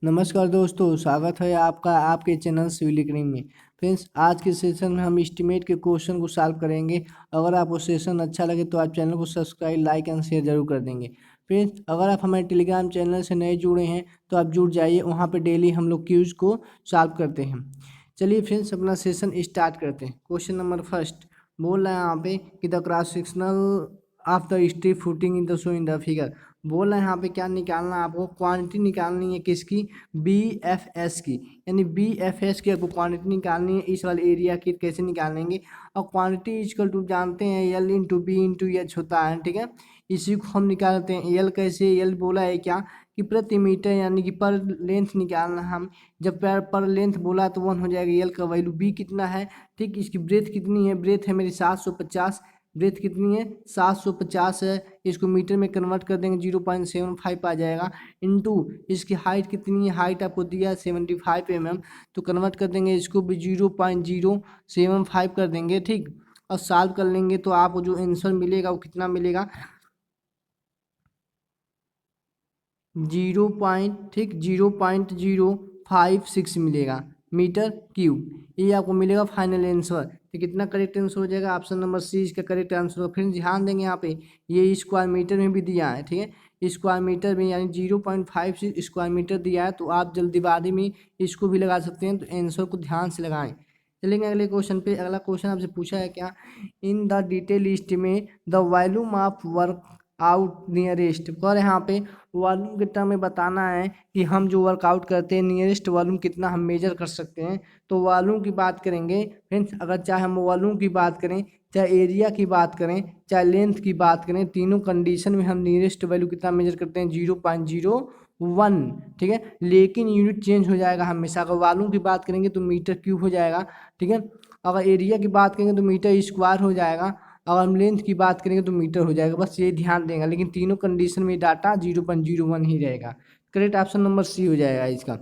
नमस्कार दोस्तों, स्वागत है आपका आपके चैनल सिविल एकेडमी में। फ्रेंड्स, आज के सेशन में हम एस्टीमेट के क्वेश्चन को सॉल्व करेंगे। अगर आपको सेशन अच्छा लगे तो आप चैनल को सब्सक्राइब, लाइक एंड शेयर जरूर कर देंगे। फ्रेंड्स, अगर आप हमारे टेलीग्राम चैनल से नए जुड़े हैं तो आप जुड़ जाइए, वहाँ पर डेली हम लोग क्यूज को सॉल्व करते हैं। चलिए फ्रेंड्स, अपना सेशन स्टार्ट करते हैं। क्वेश्चन नंबर फर्स्ट बोल रहा है यहाँ पे कि the cross sectional of the strip footing in the show in the figure. बोल रहे हैं यहाँ पे क्या निकालना है आपको, क्वांटिटी निकालनी है किसकी, बी एफ एस की। यानी बी एफ एस की आपको क्वांटिटी निकालनी है। इस वाले एरिया की कैसे निकालेंगे, और क्वांटिटी इक्वल टू जानते हैं L into B into H होता है, ठीक है। इसी को हम निकालते हैं। एल कैसे, एल बोला है क्या कि प्रति मीटर यानी कि पर लेंथ निकालना है हम। जब पर लेंथ बोला तो 1 हो जाएगा। एल का वैल्यू बी कितना है, ठीक। इसकी ब्रेथ कितनी है, ब्रेथ है मेरी 750। ब्रेथ कितनी है, 750 है। इसको मीटर में कन्वर्ट कर देंगे 0.75 आ जाएगा। इनटू इसकी हाइट कितनी है, हाइट आपको दिया है 75 mm, तो कन्वर्ट कर देंगे इसको भी 0.075 कर देंगे, ठीक। और सॉल्व कर लेंगे तो आपको जो आंसर मिलेगा वो कितना मिलेगा, 0.056 मिलेगा मीटर क्यूब। ये आपको मिलेगा फाइनल आंसर। तो कितना करेक्ट आंसर हो जाएगा, ऑप्शन नंबर सी इसका करेक्ट आंसर हो। फिर ध्यान देंगे यहाँ पे ये स्क्वायर मीटर में भी दिया है, ठीक है। स्क्वायर मीटर में यानी 0.56 स्क्वायर मीटर दिया है, तो आप जल्दीबाजी में इसको भी लगा सकते हैं। तो आंसर को ध्यान से लगाएं। चलेंगे अगले क्वेश्चन पे। अगला क्वेश्चन आपसे पूछा है क्या, इन द डिटेल लिस्ट में the volume of work out nearest. पर यहाँ पे वॉल्यूम के टर्म में बताना है कि हम जो वर्कआउट करते हैं नियरेस्ट वॉल्यूम कितना हम मेजर कर सकते हैं। तो वॉल्यूम की बात करेंगे फ्रेंड्स। अगर चाहे हम वॉल्यूम की बात करें, चाहे एरिया की बात करें, चाहे लेंथ की बात करें, तीनों कंडीशन में हम नियरेस्ट वैल्यू कितना मेजर करते हैं, 0.01, ठीक है। लेकिन यूनिट चेंज हो जाएगा हमेशा। अगर वॉल्यूम की बात करेंगे तो मीटर क्यूब हो जाएगा, ठीक है। अगर एरिया की बात करेंगे तो मीटर स्क्वायर हो जाएगा। अगर हम लेंथ की बात करेंगे तो मीटर हो जाएगा। बस ये ध्यान देगा, लेकिन तीनों कंडीशन में डाटा 0.01 ही रहेगा। करेक्ट ऑप्शन नंबर सी हो जाएगा इसका।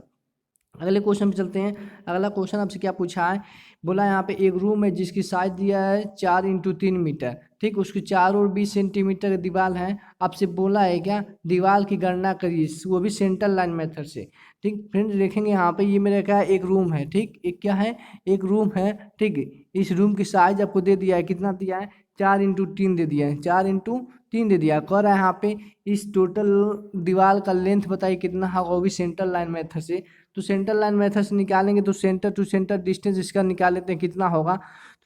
अगले क्वेश्चन पे चलते हैं। अगला क्वेश्चन आपसे क्या पूछा है, बोला यहाँ पे एक रूम है जिसकी साइज दिया है 4x3 मीटर, ठीक। उसकी 4 और 20 सेंटीमीटर की दीवार है। आपसे बोला है क्या, दीवार की गणना करिए, वो भी सेंट्रल लाइन मेथड से, ठीक। फ्रेंड्स देखेंगे यहाँ पे ये मेरा क्या है, एक रूम है, ठीक। एक क्या है, एक रूम है, ठीक। इस रूम की साइज आपको दे दिया है, कितना दिया है, 4x3 दे दिया है, 4x3 दे दिया। कह रहा है यहाँ पे इस टोटल दीवार का लेंथ बताइए कितना होगा, वो भी सेंट्रल लाइन मेथड से। तो सेंट्रल लाइन मेथड से निकालेंगे तो सेंटर टू सेंटर डिस्टेंस इसका निकाल लेते हैं कितना होगा।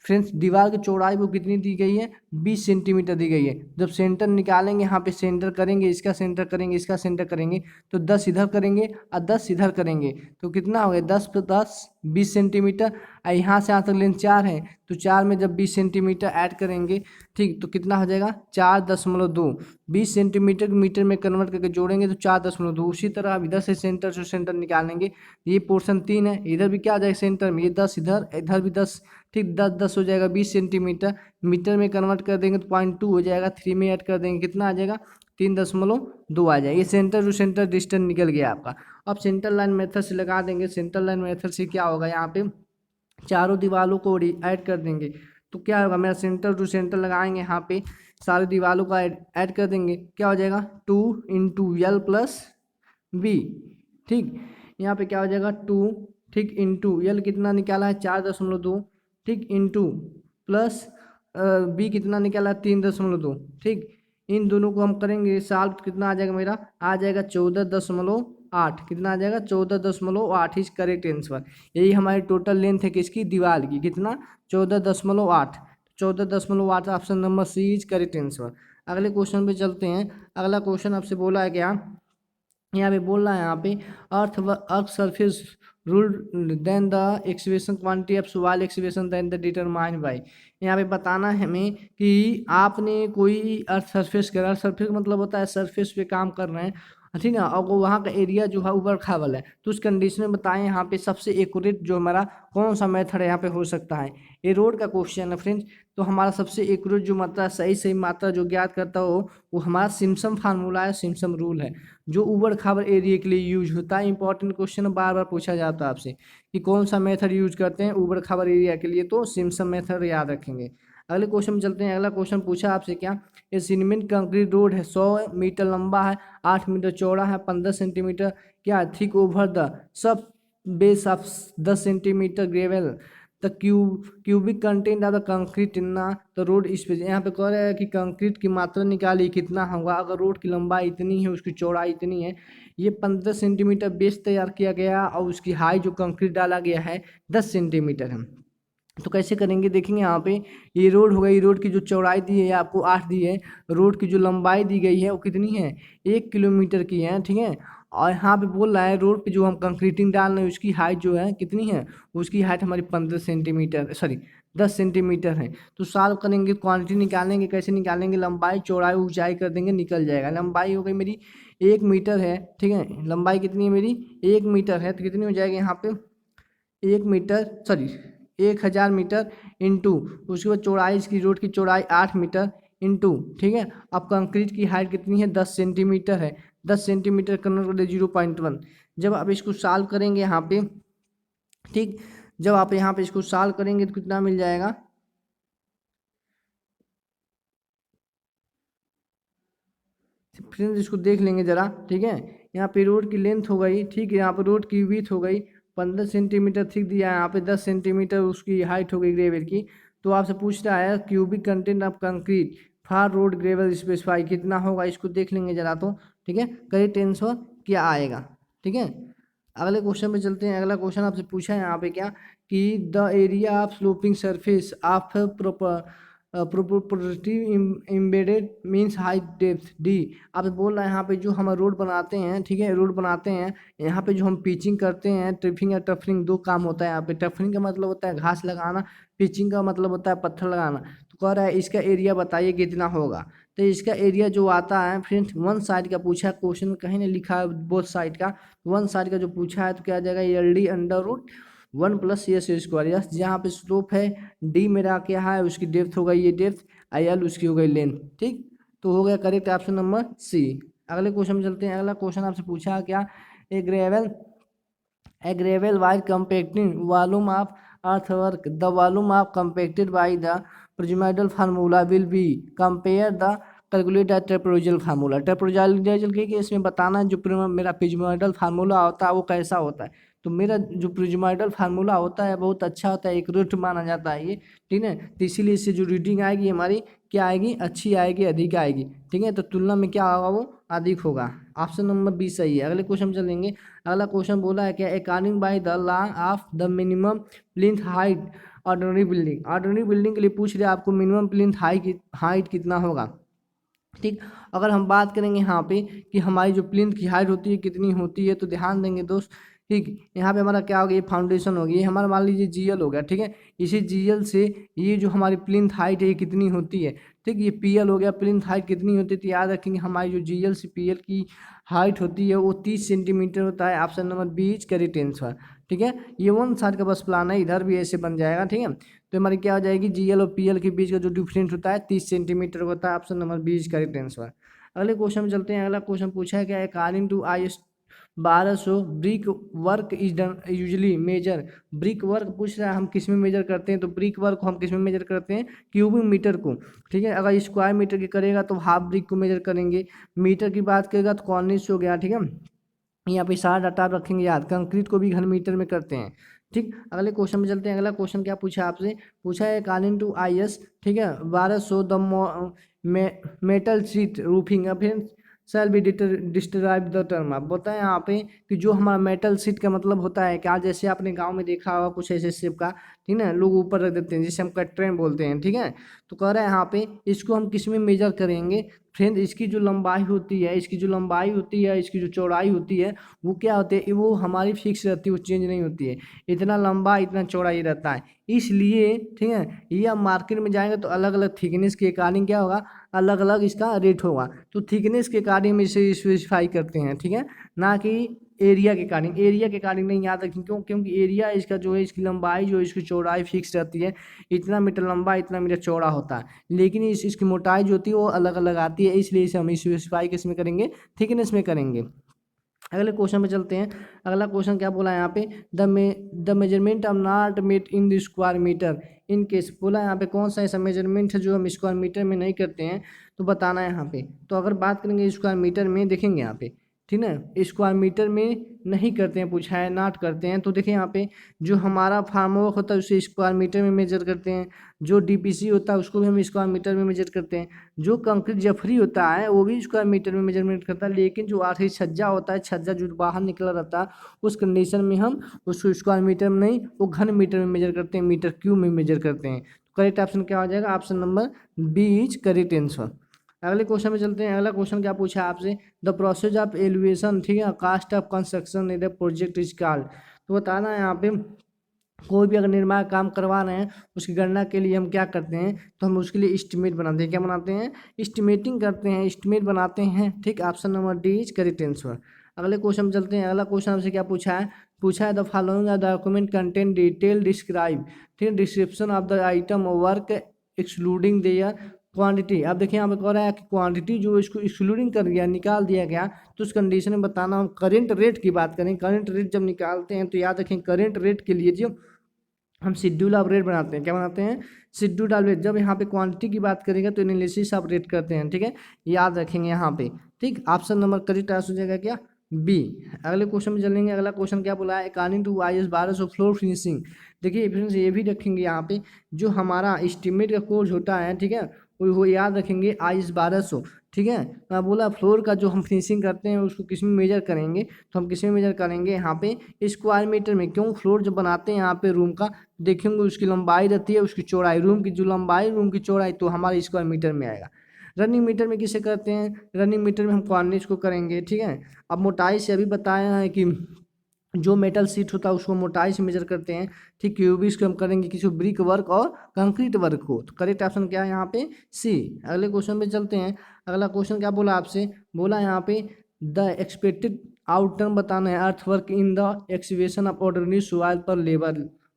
फ्रेंड्स दीवार की चौड़ाई वो कितनी दी गई है, 20 सेंटीमीटर दी गई है। जब सेंटर निकालेंगे यहाँ पे सेंटर करेंगे, इसका सेंटर करेंगे, इसका सेंटर करेंगे, तो 10 इधर करेंगे और 10 इधर करेंगे, तो कितना हो गया, 10 + 10 20 सेंटीमीटर। और यहाँ से यहाँ तक लेंथ 4 है, तो 4 में जब 20 सेंटीमीटर ऐड करेंगे, ठीक, तो कितना हो जाएगा 4.2। 20 सेंटीमीटर मीटर में कन्वर्ट करके जोड़ेंगे तो 4.2। उसी तरह अब इधर से सेंटर से सेंटर निकालेंगे, ये पोर्शन 3 है, इधर भी क्या आ जाएगा सेंटर में, ये 10 इधर, इधर भी 10, ठीक। 10 हो जाएगा 20 सेंटीमीटर। मीटर में कन्वर्ट कर देंगे तो 0.2 हो जाएगा। 3 में ऐड कर देंगे कितना आ जाएगा, 3.2 आ जाएगा। ये सेंटर टू सेंटर डिस्टेंस निकल गया आपका। अब सेंट्रल लाइन मेथड से लगा देंगे। सेंट्रल लाइन मेथड से क्या होगा, यहाँ पे चारों दीवारों को ऐड कर देंगे, तो क्या होगा, मेरा सेंटर टू सेंटर लगाएंगे, यहाँ पे सारी दीवारों का ऐड कर देंगे, क्या हो जाएगा 2 × L + B, ठीक। यहाँ पे क्या हो जाएगा 2, ठीक, इंटू L कितना निकाला है 4.2, ठीक, इंटू प्लस B कितना निकाला है 3.2, ठीक। इन दोनों को हम करेंगे सॉल्व, कितना आ जाएगा मेरा, आ जाएगा 14.8। कितना आ जाएगा 14.8 इज करेक्ट आंसर। यही हमारी टोटल लेंथ है किसकी, दीवार की, कितना 14.8। 14.8 option number C is correct answer. अगले क्वेश्चन पे चलते हैं। अगला क्वेश्चन आपसे बोला है क्या, यहाँ पे बोल रहा है यहाँ पे earth surface rule then the excavation quantity of soil excavation then the determine by. यहाँ पे बताना है हमें कि आपने कोई अर्थ सरफेस करा, अर्थ सरफेस मतलब होता है सरफेस पे काम कर रहे हैं, ठीक है। और वहाँ का एरिया जो है ऊपर खावल है, तो उस कंडीशन में बताएं यहाँ पे सबसे एक्यूरेट जो हमारा कौन सा मेथड यहाँ पे हो सकता है। ये रोड का क्वेश्चन है फ्रेंड्स। तो हमारा सबसे एक्यूरेट जो मात्रा, सही मात्रा जो ज्ञात करता हो, वो हमारा सिम्पसन फार्मूला है, सिम्पसन रूल है, जो ऊबड़ खाबड़ एरिया के लिए यूज होता है। इंपॉर्टेंट क्वेश्चन बार बार पूछा जाता है आपसे कि कौन सा मेथड यूज करते हैं ऊबड़ खाबड़ एरिया के लिए, तो सिम्पसन मेथड याद रखेंगे। अगले क्वेश्चन में चलते हैं। अगला क्वेश्चन पूछा आपसे क्या, ये सीमेंट कंक्रीट रोड है, 100 मीटर लंबा है, 8 मीटर चौड़ा है, 15 सेंटीमीटर क्या thick over the sub base of 10 centimetre gravel the cubic content of the concrete इतना द रोड स्पेस। यहाँ पे कह रहा है कि कंक्रीट की मात्रा निकालिए कितना होगा अगर रोड की लंबाई इतनी है, उसकी चौड़ाई इतनी है, ये 15 सेंटीमीटर बेस तैयार किया गया और उसकी हाई जो कंक्रीट डाला गया है 10 सेंटीमीटर है। तो कैसे करेंगे देखेंगे। यहाँ पे ये रोड हो गई, रोड की जो चौड़ाई दी है आपको 8 दी है, रोड की जो लंबाई दी गई है वो कितनी है 1 किलोमीटर की है, ठीक है। और यहाँ पे बोल रहा है रोड पे जो हम कंक्रीटिंग डाल रहे हैं उसकी हाइट जो है कितनी है, उसकी हाइट हमारी 15 सेंटीमीटर सॉरी 10 सेंटीमीटर है। तो सॉल्व करेंगे, क्वांटिटी निकालेंगे, कैसे निकालेंगे, लंबाई चौड़ाई ऊंचाई कर देंगे, निकल जाएगा। लंबाई हो गई मेरी 1 मीटर है, ठीक है, लंबाई कितनी है मेरी 1 मीटर है, तो कितनी हो जाएगी यहाँ पे 1 मीटर सॉरी 1000 मीटर इंटू उसके बाद चौड़ाई, इसकी रोड की चौड़ाई 8 मीटर इंटू, ठीक है। अब कंक्रीट की हाइट कितनी है 10 सेंटीमीटर है, 10 सेंटीमीटर कन्वर्ट कर दे 0.1। जब आप इसको सॉल्व करेंगे यहाँ पे, ठीक, जब आप यहाँ पे इसको सॉल्व करेंगे तो कितना मिल जाएगा, फ्रेंड्स इसको देख लेंगे ज़रा, ठीक है। यहाँ पे रोड की लेंथ हो गई, ठीक है, यहाँ पे रोड की विड्थ हो गई 15 सेंटीमीटर थिक दिया है, यहाँ पे 10 सेंटीमीटर उसकी हाइट हो गई ग्रेवल की। तो आपसे पूछ रहा है cubic content of concrete for road gravel specify कितना होगा, इसको देख लेंगे ज़रा तो, ठीक है, करेक्ट आंसर क्या आएगा, ठीक है। अगले क्वेश्चन पे चलते हैं। अगला क्वेश्चन आपसे पूछा है यहाँ पे क्या कि the area of sloping surface of protective embedded means height depth D. आप बोल रहे हैं यहाँ पे जो हम रोड बनाते हैं, ठीक है, रोड बनाते हैं, यहाँ पे जो हम पिचिंग करते हैं, ट्रिपिंग या टफरिंग दो काम होता है यहाँ पे। टफरिंग का मतलब होता है घास लगाना, पिचिंग का मतलब होता है पत्थर लगाना। तो कह रहा है इसका एरिया बताइए कितना होगा। तो इसका एरिया जो आता है फ्रेंड्स, वन साइड का पूछा है क्वेश्चन, कहीं नहीं लिखा है बोथ साइड का, वन साइड का जो पूछा है तो क्या आ जाएगा L D under root 1+s²। Yes, जहाँ पे स्लोप है डी मेरा क्या है उसकी डेप्थ हो गई, ये डेप्थ आई एल उसकी हो गई लेंथ, ठीक। तो हो गया करेक्ट ऑप्शन नंबर सी। अगले क्वेश्चन में चलते हैं। अगला क्वेश्चन आपसे पूछा है क्या, a gravel while compacting volume of earthwork the volume of compacted by the pyramidal formula will be compare the calculate the trapezoidal formula. Trapezoidal के इसमें बताना जो मेरा पिरामिडल फार्मूला होता है वो कैसा होता है। तो मेरा जो पिरामिडल फार्मूला होता है बहुत अच्छा होता है, एक रूट माना जाता है ये, ठीक है। तो इसीलिए इससे जो रीडिंग आएगी हमारी क्या आएगी, अच्छी आएगी, अधिक आएगी, ठीक है। तो तुलना में क्या होगा वो अधिक होगा। ऑप्शन नंबर बी सही है। अगले क्वेश्चन चलेंगे। अगला क्वेश्चन बोला है क्या, according by the law of the minimum plinth height ordinary building के लिए पूछ रहे हैं आपको मिनिमम प्लिंथ हाइट कितना होगा, ठीक। अगर हम बात करेंगे यहाँ पे कि हमारी जो प्लिंथ की हाइट होती है कितनी होती है, तो ध्यान देंगे दोस्त, ठीक। यहाँ पे हमारा क्या हो गया, ये फाउंडेशन हो गया, ये हमारा मान लीजिए जीएल हो गया, ठीक है। इसी जीएल से ये जो हमारी प्लिंथ हाइट है ये कितनी होती है, ठीक। ये पीएल हो गया, प्लिंथ हाइट कितनी होती है, तो याद रखेंगे हमारी जो जीएल से पीएल की हाइट होती है वो 30 सेंटीमीटर होता है। Option number B is correct answer, ठीक है। ये वन साइड का बस प्लान है, इधर भी ऐसे बन जाएगा, ठीक है। तो हमारी क्या हो जाएगी, जीएल और पीएल के बीच का जो डिफरेंस होता है 30 सेंटीमीटर होता है। Option number B is correct answer. अगले क्वेश्चन में चलते हैं। अगला क्वेश्चन पूछा है क्या, according to IS 1200 brick work is done usually measure. Brick work पूछ रहा है हम किस में मेजर करते हैं, तो ब्रिक वर्क को हम किस में मेजर करते हैं, क्यूबिक मीटर को, ठीक है। अगर स्क्वायर मीटर की करेगा तो हाफ ब्रिक को मेजर करेंगे, मीटर की बात करेगा तो कॉर्निश हो गया, ठीक है। यहाँ पे सारा डाटा आप रखेंगे याद। कंक्रीट को भी घन मीटर में करते हैं, ठीक। अगले क्वेश्चन में चलते हैं। अगला क्वेश्चन क्या पूछा आपसे, पूछा है अकॉर्डिंग टू IS, ठीक है, 1200 द मेटल शीट रूफिंग फिर shall be describe the term. आप बताएं यहाँ पे कि जो हमारा मेटल शीट का मतलब होता है क्या, जैसे आपने गांव में देखा होगा कुछ ऐसे शेप का, ठीक है, लोग ऊपर रख देते हैं जिसे हम कटरें बोलते हैं, ठीक है। तो कह रहे हैं यहाँ पे इसको हम किस में मेजर करेंगे, फ्रेंड इसकी जो लंबाई होती है, इसकी जो लंबाई होती है, इसकी जो चौड़ाई होती है वो क्या होती है, वो हमारी फिक्स रहती है, वो चेंज नहीं होती है। इतना लंबा इतना चौड़ा ही रहता है, इसलिए, ठीक है। ये आप मार्केट में जाएंगे तो अलग अलग थिकनेस के अकॉर्डिंग क्या होगा, अलग अलग इसका रेट होगा। तो थिकनेस के अकॉर्डिंग हम इसे स्पेसिफाई करते हैं, ठीक है, ना कि एरिया के अकॉर्डिंग। एरिया के अकॉर्डिंग नहीं याद रखें, क्योंकि एरिया इसका जो है, इसकी लंबाई जो है, इसकी चौड़ाई फिक्स रहती है, इतना मीटर लंबा इतना मीटर चौड़ा होता है। लेकिन इसकी मोटाई जो होती है वो अलग अलग आती है, इसलिए इसे हम स्पेसिफाई किस में करेंगे, थिकनेस में करेंगे। अगले क्वेश्चन पे चलते हैं। अगला क्वेश्चन क्या बोला है यहाँ पे, the measurement of not met in the square metre in case. बोला यहाँ पे कौन सा ऐसा मेजरमेंट है जो हम स्क्वायर मीटर में नहीं करते हैं, तो बताना है यहाँ पे। तो अगर बात करेंगे स्क्वायर मीटर में, देखेंगे यहाँ पे, ठीक ना, स्क्वायर मीटर में नहीं करते हैं, पूछा है नॉट करते हैं, तो देखिए यहाँ पे जो हमारा फार्मवर्क होता है उसे स्क्वायर मीटर में मेजर करते हैं, जो डीपीसी होता है उसको भी हम स्क्वायर मीटर में मेजर करते हैं, जो कंक्रीट जफरी होता है वो भी स्क्वायर मीटर में मेजरमेंट करता है, लेकिन जो आखिरी छज्जा होता है, छज्जा जो बाहर निकला रहता है, उस कंडीशन में हम उसको स्क्वायर मीटर में नहीं, वो घन मीटर में मेजर करते हैं, मीटर क्यूब में मेजर करते हैं। तो करेक्ट ऑप्शन क्या हो जाएगा, option number B is correct answer. अगले क्वेश्चन में चलते हैं। अगला क्वेश्चन क्या पूछा है आपसे, द प्रोसेस ऑफ एलिवेशन, ठीक है, cost of construction in the project is called. तो बताना है यहाँ पे, कोई भी अगर निर्माण काम करवा रहे हैं उसकी गणना के लिए हम क्या करते हैं, तो हम उसके लिए एस्टिमेट बनाते हैं। क्या बनाते हैं, एस्टिमेटिंग करते हैं, एस्टिमेट बनाते हैं, ठीक। Option number D is correct answer. अगले क्वेश्चन में चलते हैं। अगला क्वेश्चन हमसे क्या पूछा है the following document content detail describe, ठीक है, description of the item work excluding their quantity. अब देखिए यहाँ पे कह रहा है कि क्वांटिटी जो इसको एक्सक्लूडिंग कर दिया, निकाल दिया गया, तो उस कंडीशन में बताना। हम करंट रेट की बात करें, करंट रेट जब निकालते हैं तो याद रखें करंट रेट के लिए जो हम शेड्यूल ऑफ रेट बनाते हैं, क्या बनाते हैं, शेड्यूल ऑफ रेट। जब यहाँ पे क्वांटिटी की बात करेंगे तो एनालिसिस ऑफ रेट करते हैं, ठीक है, याद रखेंगे यहाँ पे, ठीक। ऑप्शन नंबर करेक्ट आंसर हो जाएगा क्या, बी। अगले क्वेश्चन में चलेंगे। अगला क्वेश्चन क्या बोला है, according to IS 1200 floor finishing. देखिए फ्रेंड्स ये भी रखेंगे यहाँ पे, जो हमारा एस्टिमेट का कोर्स होता है, ठीक है, वो याद रखेंगे IS 1200, ठीक है। मैं बोला फ्लोर का जो हम फिनिशिंग करते हैं उसको किस में मेजर करेंगे, तो हम किस में मेजर करेंगे, यहाँ पे स्क्वायर मीटर में। क्यों, फ्लोर जो बनाते हैं यहाँ पे रूम का, देखेंगे उसकी लंबाई रहती है, उसकी चौड़ाई, रूम की जो लंबाई, रूम की चौड़ाई, तो हमारे स्क्वायर मीटर में आएगा। रनिंग मीटर में किसे करते हैं, रनिंग मीटर में हम कॉर्निश को करेंगे, ठीक है। अब मोटाई से अभी बताया है कि जो मेटल सीट होता है उसको मोटाई से मेजर करते हैं, ठीक। क्यूबिक्स को हम करेंगे किसी ब्रिक वर्क और कंक्रीट वर्क को। तो करेक्ट ऑप्शन क्या है यहाँ पे, सी। अगले क्वेश्चन पे चलते हैं। अगला क्वेश्चन क्या बोला आपसे, बोला यहाँ पे द एक्सपेक्टेड आउटकम बताना है अर्थ work in the excavation of ordinary soil पर लेबर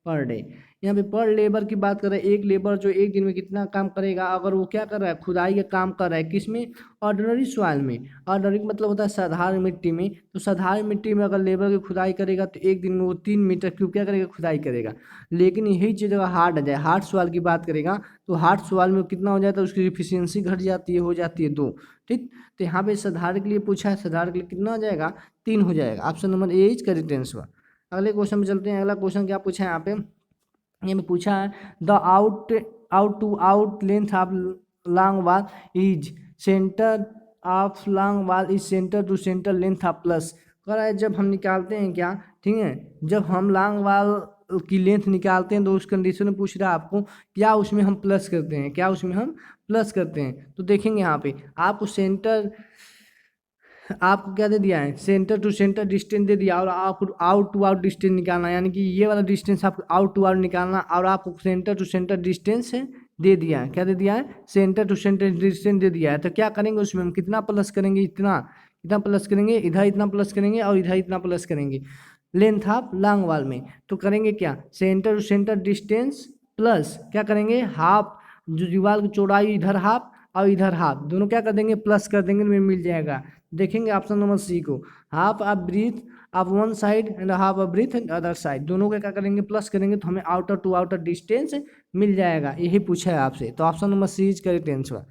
पर डे। यहाँ पे पर लेबर की बात कर रहे हैं, एक लेबर जो एक दिन में कितना काम करेगा, अगर वो क्या कर रहा है, खुदाई का काम कर रहा है, किसमें, ऑर्डिनरी सॉइल में। ऑर्डिनरी मतलब होता है साधारण मिट्टी में। तो साधारण मिट्टी में अगर लेबर की खुदाई करेगा तो एक दिन में वो 3 मीटर क्यूब क्या करेगा, खुदाई करेगा। लेकिन यही चीज़ अगर हार्ड आ जाए, हार्ड सॉइल की बात करेगा, तो हार्ड सॉइल में कितना हो जाता है, उसकी एफिशिएंसी घट जाती है, हो जाती है 2, ठीक। तो यहाँ पे साधारण के लिए पूछा है, साधारण के लिए कितना हो जाएगा, 3 हो जाएगा। Option number A is correct answer. अगले क्वेश्चन में चलते हैं। अगला क्वेश्चन क्या पूछा है यहाँ पे, ये में पूछा है the out to out length of long wall is centre of long wall is centre to centre length of plus. कह रहा है जब हम निकालते हैं क्या, ठीक है, जब हम लॉन्ग वाल की लेंथ निकालते हैं तो उस कंडीशन में पूछ रहा है आपको क्या उसमें हम प्लस करते हैं, क्या उसमें हम प्लस करते हैं। तो देखेंगे यहाँ पे आपको सेंटर, आपको क्या दे दिया है, सेंटर टू सेंटर डिस्टेंस दे दिया, और आपको आउट टू आउट डिस्टेंस निकालना, यानी कि ये वाला डिस्टेंस आपको आउट टू आउट निकालना, और आपको सेंटर टू सेंटर डिस्टेंस दे दिया है। क्या दे दिया है, सेंटर टू सेंटर डिस्टेंस दे दिया है। तो क्या करेंगे उसमें हम कितना प्लस करेंगे, इतना इतना प्लस करेंगे, इधर इतना प्लस करेंगे और इधर इतना प्लस करेंगे लेंथ ऑफ लॉन्ग वाल में। तो करेंगे क्या, centre to centre distance plus क्या करेंगे, हाफ, जो दीवार की चौड़ाई इधर हाफ और इधर हाफ, दोनों क्या कर देंगे, प्लस कर देंगे, में मिल जाएगा। देखेंगे ऑप्शन नंबर सी को, half of breadth of one side and half of breadth and other side, दोनों का क्या करेंगे, प्लस करेंगे, तो हमें आउटर टू आउटर डिस्टेंस मिल जाएगा। यही पूछा है आपसे, तो option number C is correct answer.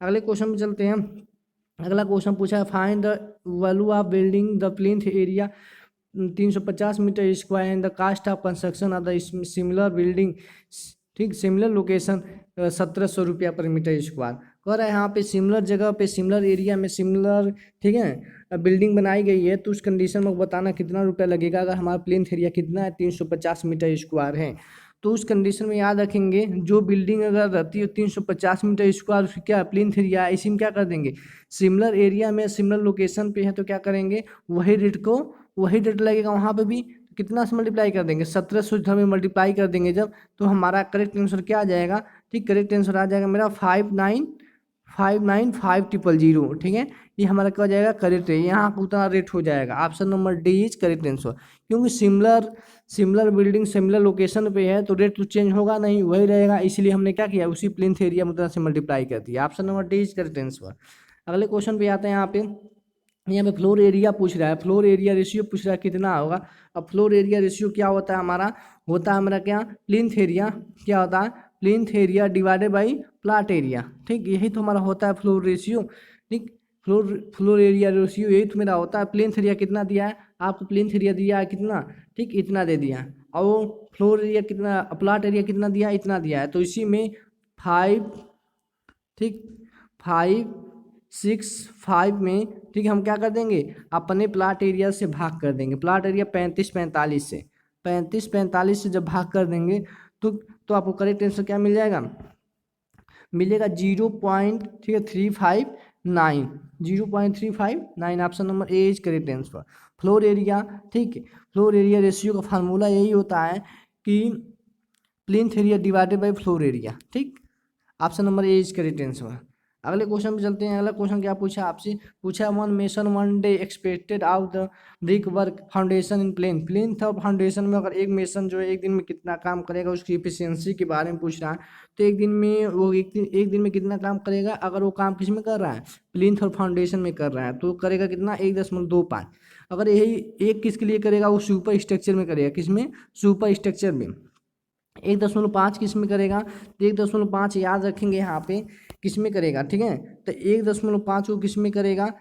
अगले क्वेश्चन में चलते हैं। अगला क्वेश्चन पूछा है find the value of building the plinth area 350 metre square and the cost of construction of the similar building, ठीक, सिमिलर लोकेशन 1700 रुपया पर मीटर स्क्वायर। कह रहा है यहाँ पे सिमिलर जगह पे, सिमिलर एरिया में सिमिलर, ठीक है, बिल्डिंग बनाई गई है, तो उस कंडीशन में बताना कितना रुपया लगेगा। अगर हमारा प्लेन्थ एरिया कितना है, 350 मीटर स्क्वायर है, तो उस कंडीशन में याद रखेंगे जो बिल्डिंग अगर रहती है 350 मीटर स्क्वायर, उसकी क्या प्लेन्थ एरिया है, इसी में क्या कर देंगे, सिमिलर एरिया में सिमिलर लोकेशन पे है, तो क्या करेंगे, वही रेट लगेगा वहाँ पे भी, कितना से मल्टीप्लाई कर देंगे, 1700 में मल्टीप्लाई कर देंगे जब, तो हमारा करेक्ट आंसर क्या आ जाएगा, ठीक, करेक्ट आंसर आ जाएगा मेरा 5,955,000, ठीक है। ये हमारा क्या हो जाएगा, करेक्ट है, यहाँ उतना रेट हो जाएगा। Option number D is correct answer, क्योंकि सिमिलर बिल्डिंग सिमिलर लोकेशन पे है तो रेट तो चेंज होगा नहीं, वही रहेगा, इसलिए हमने क्या किया, उसी प्लेन्थ एरिया में उतना से मल्टीप्लाई कर दिया। Option number D is correct answer. अगले क्वेश्चन पे आते हैं यहाँ पे। यहाँ पे फ्लोर एरिया पूछ रहा है, फ्लोर एरिया रेशियो पूछ रहा है कितना होगा। अब फ्लोर एरिया रेशियो क्या होता है हमारा, होता है हमारा क्या, प्लिंथ एरिया, क्या होता है, plinth area divided by plot area, ठीक, यही तो हमारा होता है फ्लोर रेशियो, ठीक। फ्लोर एरिया रेशियो यही तो मेरा होता है। प्लिंथ एरिया कितना दिया है आपको, प्लिंथ एरिया दिया है कितना, ठीक, इतना दे दिया है, और फ्लोर एरिया कितना, प्लाट एरिया कितना दिया है, इतना दिया है, तो इसी में 5, ठीक, 5, 6, 5 में, ठीक, हम क्या कर देंगे, अपने प्लाट एरिया से भाग कर देंगे। प्लाट एरिया 35 45 से, 35 45 से जब भाग कर देंगे तो आपको करेक्ट आंसर क्या मिल जाएगा, मिलेगा 0.35 0.359। Option number A is correct answer. Floor area, ठीक, फ्लोर एरिया रेशियो का फार्मूला यही होता है कि plinth area divided by floor area, ठीक। Option number A is correct answer. अगले क्वेश्चन पे चलते हैं। अगला क्वेश्चन क्या पूछा आपसे, पूछा one mason one day expected out the brick work foundation in plain, plain था फाउंडेशन में अगर एक मेसन जो है एक दिन में कितना काम करेगा, उसकी इफिशियंसी के बारे में पूछ रहा है। तो एक दिन में वो एक दिन में कितना काम करेगा, अगर वो काम किस में कर रहा है, प्लिंथ और फाउंडेशन में कर रहा है, तो करेगा कितना, 1.25। अगर यही एक किसके लिए करेगा, वो सुपर स्ट्रक्चर में करेगा, किसमें, सुपर स्ट्रक्चर में। 1.5 किस में करेगा, तो 1.5 याद रखेंगे यहाँ पे किस में करेगा, ठीक है। तो 1.5 को किस में करेगा,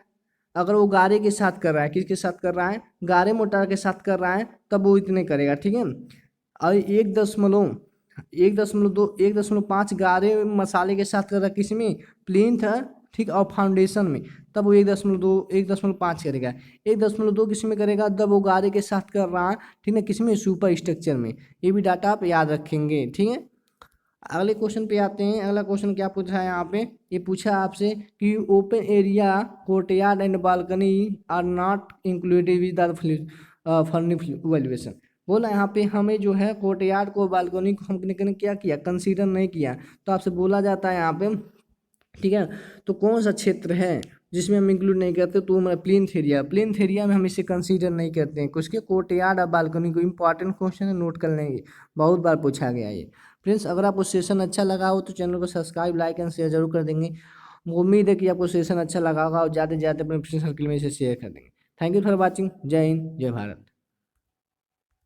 अगर वो गारे के साथ कर रहा है, किसके साथ कर रहा है, गारे मोटार के साथ कर रहा है, तब वो इतने करेगा, ठीक है। और 1.5 गारे मसाले के साथ कर रहा है, किस में, प्लिंथ, ठीक, और फाउंडेशन में, तब वो 1.5 करेगा। 1.2 किस में करेगा, तब वो गारे के साथ कर रहा है, ठीक है, किस में, सुपर स्ट्रक्चर में। ये भी डाटा आप याद रखेंगे, ठीक है। अगले क्वेश्चन पे आते हैं। अगला क्वेश्चन क्या पूछा है यहाँ पे, ये पूछा आपसे कि open area courtyard and balcony are not included with the furnished valuation. बोला यहाँ पे हमें जो है कोर्टयार्ड को, बालकनी को हमने क्या किया, कंसीडर नहीं किया। तो आपसे बोला जाता है यहाँ पे, ठीक है, तो कौन सा क्षेत्र है जिसमें हम इंक्लूड नहीं करते, तो हमारा प्लिंथ एरिया, प्लिंथ एरिया में हम इसे कंसीडर नहीं करते हैं। कुछ के कोर्टयार्ड और बालकनी को, इंपॉर्टेंट क्वेश्चन है, नोट कर लेंगे, बहुत बार पूछा गया ये। फ्रेंड्स, अगर आपको सेशन अच्छा लगा हो तो चैनल को सब्सक्राइब, लाइक एंड शेयर जरूर कर देंगे। उम्मीद है कि आपको सेशन अच्छा लगा होगा और ज़्यादा से ज़्यादा अपने फ्रेंड सर्कल में इसे शेयर कर देंगे। Thank you for watching. जय हिंद, जय भारत।